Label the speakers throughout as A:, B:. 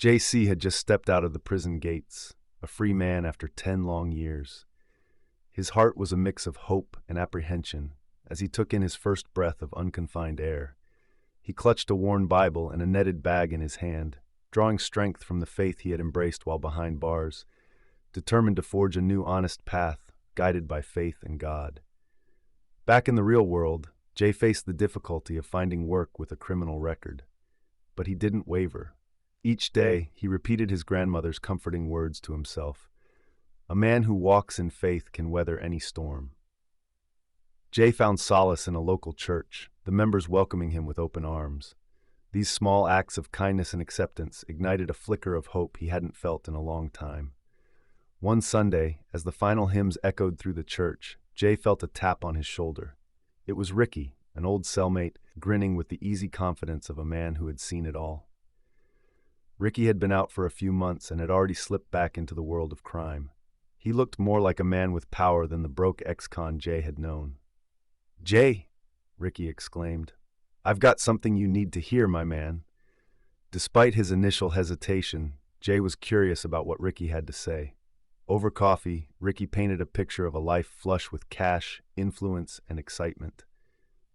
A: Jay C had just stepped out of the prison gates, a free man after 10 long years. His heart was a mix of hope and apprehension as he took in his first breath of unconfined air. He clutched a worn Bible and a netted bag in his hand, drawing strength from the faith he had embraced while behind bars, determined to forge a new honest path, guided by faith in God. Back in the real world, Jay faced the difficulty of finding work with a criminal record. But he didn't waver. Each day, he repeated his grandmother's comforting words to himself. A man who walks in faith can weather any storm. Jay found solace in a local church, the members welcoming him with open arms. These small acts of kindness and acceptance ignited a flicker of hope he hadn't felt in a long time. One Sunday, as the final hymns echoed through the church, Jay felt a tap on his shoulder. It was Ricky, an old cellmate, grinning with the easy confidence of a man who had seen it all. Ricky had been out for a few months and had already slipped back into the world of crime. He looked more like a man with power than the broke ex-con Jay had known. "Jay," Ricky exclaimed, "I've got something you need to hear, my man." Despite his initial hesitation, Jay was curious about what Ricky had to say. Over coffee, Ricky painted a picture of a life flush with cash, influence, and excitement.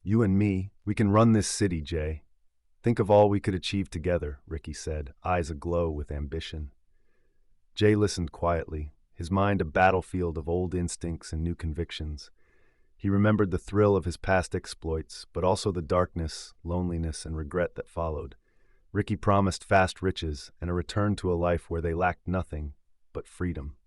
A: "You and me, we can run this city, Jay. Think of all we could achieve together," Ricky said, eyes aglow with ambition. Jay listened quietly, his mind a battlefield of old instincts and new convictions. He remembered the thrill of his past exploits, but also the darkness, loneliness, and regret that followed. Ricky promised fast riches and a return to a life where they lacked nothing but freedom.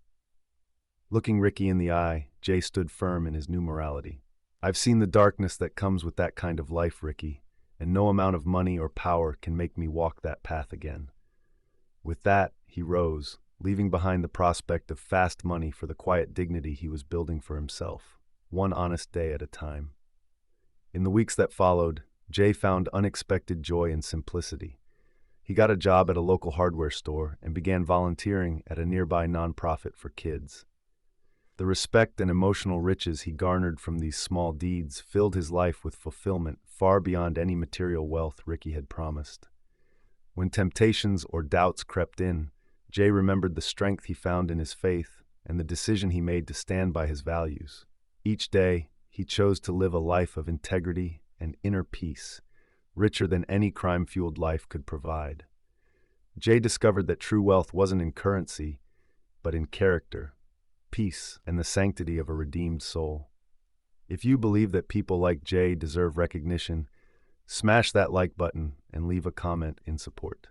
A: Looking Ricky in the eye, Jay stood firm in his new morality. "I've seen the darkness that comes with that kind of life, Ricky, and no amount of money or power can make me walk that path again." With that, he rose, leaving behind the prospect of fast money for the quiet dignity he was building for himself, one honest day at a time. In the weeks that followed, Jay found unexpected joy and simplicity. He got a job at a local hardware store and began volunteering at a nearby nonprofit for kids. The respect and emotional riches he garnered from these small deeds filled his life with fulfillment far beyond any material wealth Ricky had promised. When temptations or doubts crept in, Jay remembered the strength he found in his faith and the decision he made to stand by his values. Each day, he chose to live a life of integrity and inner peace, richer than any crime-fueled life could provide. Jay discovered that true wealth wasn't in currency, but in character, peace, and the sanctity of a redeemed soul. If you believe that people like Jay deserve recognition, smash that like button and leave a comment in support.